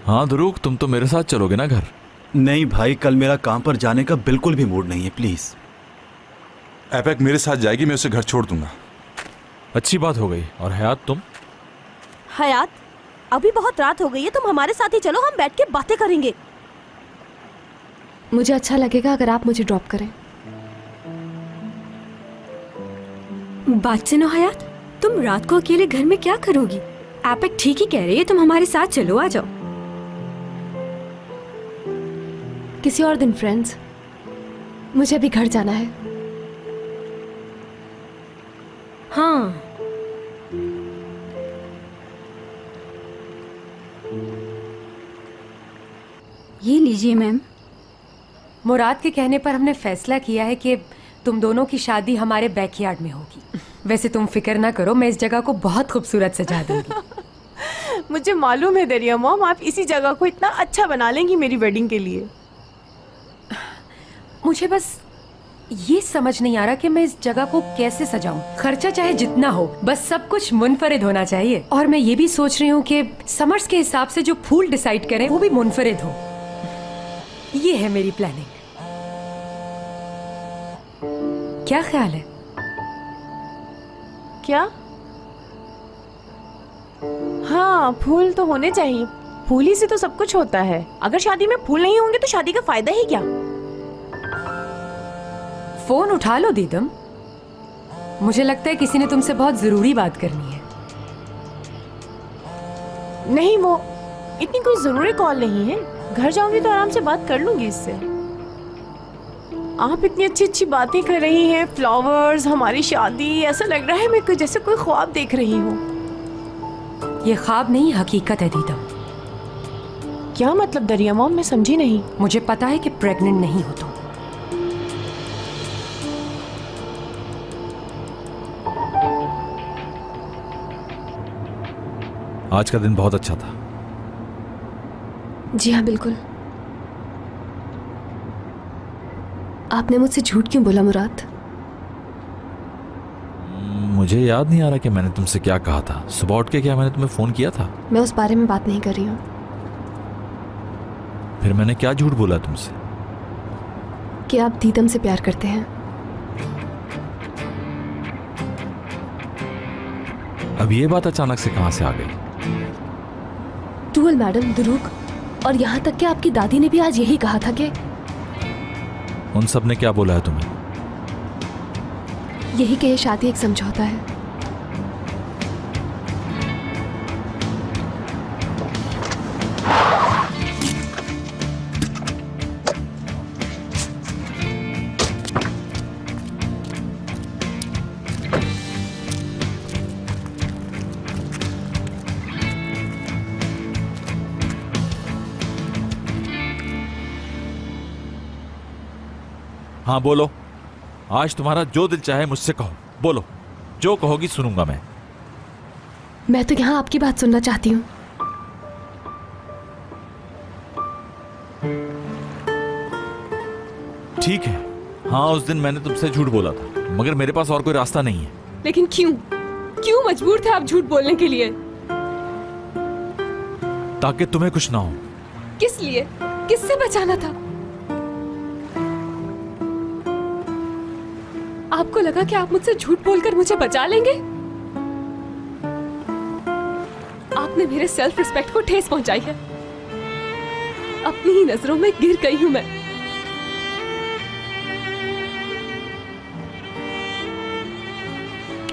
हाँ ध्रुव, तुम तो मेरे साथ चलोगे ना घर? नहीं भाई, कल मेरा काम पर जाने का बिल्कुल भी मूड नहीं है, प्लीज। एपेक मेरे साथ जाएगी, मैं उसे घर छोड़ दूंगा। अच्छी बात हो गई। और हयात तुम? हयात, अभी बहुत रात हो गई है, तुम हमारे साथ ही चलो, हम बैठ के बातें करेंगे। मुझे अच्छा लगेगा अगर आप मुझे ड्रॉप करें। बात सुनो हयात, तुम रात को अकेले घर में क्या करोगी? एपेक ठीक ही कह रही है, तुम हमारे साथ चलो, आ जाओ। किसी और दिन फ्रेंड्स, मुझे अभी घर जाना है। हाँ, ये लीजिए मैम। मुराद के कहने पर हमने फैसला किया है कि तुम दोनों की शादी हमारे बैकयार्ड में होगी। वैसे तुम फिक्र ना करो, मैं इस जगह को बहुत खूबसूरत सजा दूंगी। मुझे मालूम है दरिया मॉम, आप इसी जगह को इतना अच्छा बना लेंगी मेरी वेडिंग के लिए। मुझे बस ये समझ नहीं आ रहा कि मैं इस जगह को कैसे सजाऊं। खर्चा चाहे जितना हो, बस सब कुछ मुनफरिद होना चाहिए। और मैं ये भी सोच रही हूँ कि समर्स के हिसाब से जो फूल डिसाइड करें वो भी मुनफरिद हो। ये है मेरी प्लानिंग। क्या ख्याल है? क्या? हाँ, फूल तो होने चाहिए। फूल ही से तो सब कुछ होता है। अगर शादी में फूल नहीं होंगे तो शादी का फायदा ही क्या? फोन उठा लो दीदम, मुझे लगता है किसी ने तुमसे बहुत जरूरी बात करनी है। नहीं, वो इतनी कोई जरूरी कॉल नहीं है। घर जाऊंगी तो आराम से बात कर लूंगी इससे। आप इतनी अच्छी अच्छी बातें कर रही हैं, फ्लावर्स, हमारी शादी, ऐसा लग रहा है मैं कोई जैसे कोई ख्वाब देख रही हूँ। ये ख्वाब नहीं, हकीकत है दीदम। क्या मतलब दरिया मॉम, मैं समझी नहीं। मुझे पता है कि प्रेग्नेंट नहीं हो तुम। आज का दिन बहुत अच्छा था। जी हाँ, बिल्कुल। आपने मुझसे झूठ क्यों बोला मुराद? मुझे याद नहीं आ रहा कि मैंने तुमसे क्या कहा था। सुबह उठ के क्या मैंने तुम्हें फोन किया था? मैं उस बारे में बात नहीं कर रही हूँ। फिर मैंने क्या झूठ बोला तुमसे? कि आप दीदम से प्यार करते हैं। अब ये बात अचानक से कहां से आ गई? टूअल मैडम, दुरूक, और यहाँ तक कि आपकी दादी ने भी आज यही कहा था कि उन सब ने क्या बोला है तुम्हें? यही कि ये शादी एक समझौता है। हाँ बोलो, आज तुम्हारा जो दिल चाहे मुझसे कहो। बोलो, जो कहोगी सुनूंगा मैं। मैं तो यहाँ आपकी बात सुनना चाहती हूँ। ठीक है, हाँ उस दिन मैंने तुमसे झूठ बोला था, मगर मेरे पास और कोई रास्ता नहीं है। लेकिन क्यों? क्यों मजबूर थे आप झूठ बोलने के लिए? ताकि तुम्हें कुछ ना हो। किस लिए? किससे बचाना था? आपको लगा कि आप मुझसे झूठ बोलकर मुझे बचा लेंगे? आपने मेरे सेल्फ रिस्पेक्ट को ठेस पहुंचाई है। अपनी ही नजरों में गिर गई हूं मैं।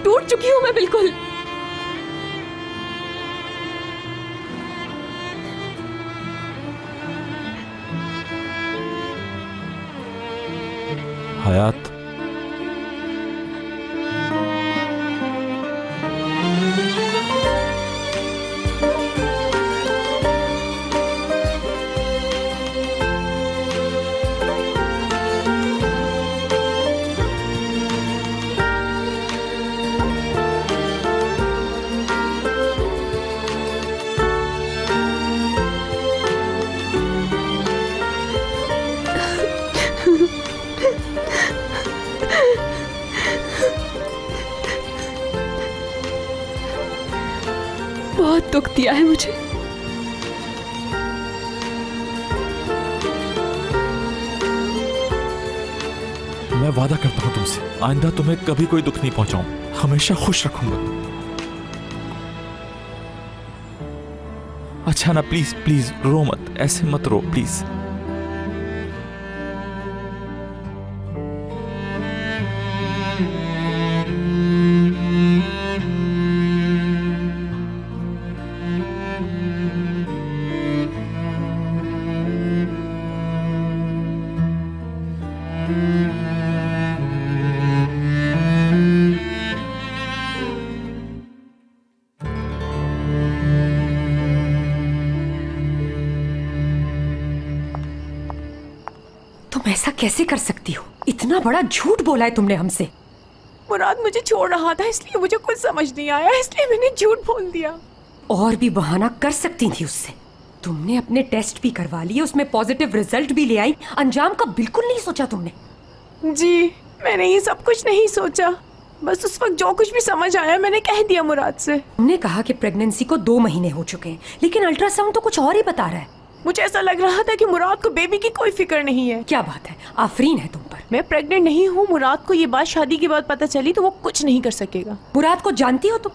टूट चुकी हूं मैं बिल्कुल। हयात, बहुत दुख दिया है मुझे। मैं वादा करता हूँ तुमसे, आइंदा तुम्हें कभी कोई दुख नहीं पहुंचाऊं, हमेशा खुश रखूंगा। अच्छा ना, प्लीज प्लीज रो मत, ऐसे मत रो प्लीज। तुम ऐसा कैसे कर सकती हो? इतना बड़ा झूठ बोला है तुमने हमसे। मुराद मुझे छोड़ रहा था, इसलिए मुझे कुछ समझ नहीं आया, इसलिए मैंने झूठ बोल दिया। और भी बहाना कर सकती थी उससे। तुमने अपने टेस्ट भी करवा लिए, उसमें पॉजिटिव रिजल्ट भी ले आई, अंजाम का बिल्कुल नहीं सोचा तुमने। जी मैंने ये सब कुछ नहीं सोचा, बस उस वक्त जो कुछ भी समझ आया मैंने कह दिया मुराद से। तुमने कहा कि प्रेगनेंसी को 2 महीने हो चुके हैं, लेकिन अल्ट्रासाउंड तो कुछ और ही बता रहा है। मुझे ऐसा लग रहा था कि मुराद को बेबी की कोई फिक्र नहीं है। क्या बात है, आफरीन है तुम पर। मैं प्रेग्नेंट नहीं हूँ। मुराद को ये बात शादी के बाद पता चली तो वो कुछ नहीं कर सकेगा। मुराद को जानती हो तुम?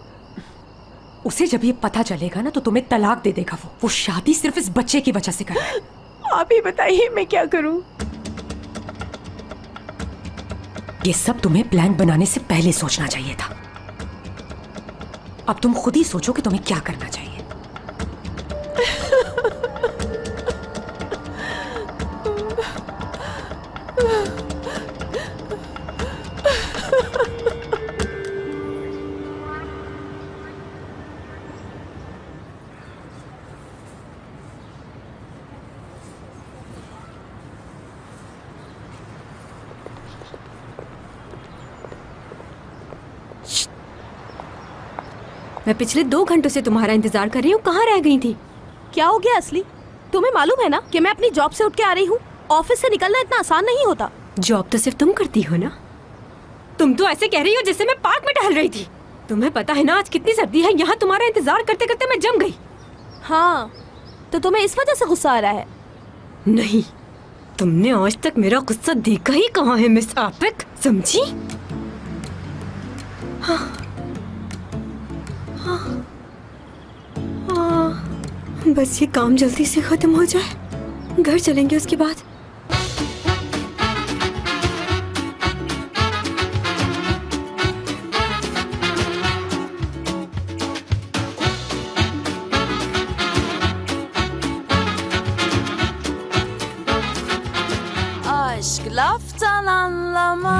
उसे जब ये पता चलेगा ना तो तुम्हें तलाक दे देगा। वो शादी सिर्फ इस बच्चे की वजह से कर रहा है। आप ही बताइए मैं क्या करूँ? ये सब तुम्हें प्लान बनाने से पहले सोचना चाहिए था। अब तुम खुद ही सोचो कि तुम्हें क्या करना चाहिए। मैं पिछले 2 घंटों से तुम्हारा इंतजार कर रही हूँ, कहाँ रह गई थी? क्या हो गया असली? तुम्हें मालूम है ना कि मैं अपनी जॉब से उठ के आ रही हूँ। ऑफिस से निकलना इतना आसान नहीं होता। जॉब तो सिर्फ तुम करती हो ना? तुम तो ऐसे कह रही हो जैसे मैं पार्क में टहल रही थी। तुम्हें पता है ना आज कितनी सर्दी है, यहाँ तुम्हारा इंतजार करते करते मैं जम गई। हाँ तो तुम्हें इस वजह से गुस्सा आ रहा है? नहीं, तुमने आज तक मेरा गुस्सा देखा ही कहाँ है मिस आपिक, समझी? हाँ। हाँ। बस ये काम जल्दी से खत्म हो जाए, घर चलेंगे उसके बाद। Aşk laftan anlamaz.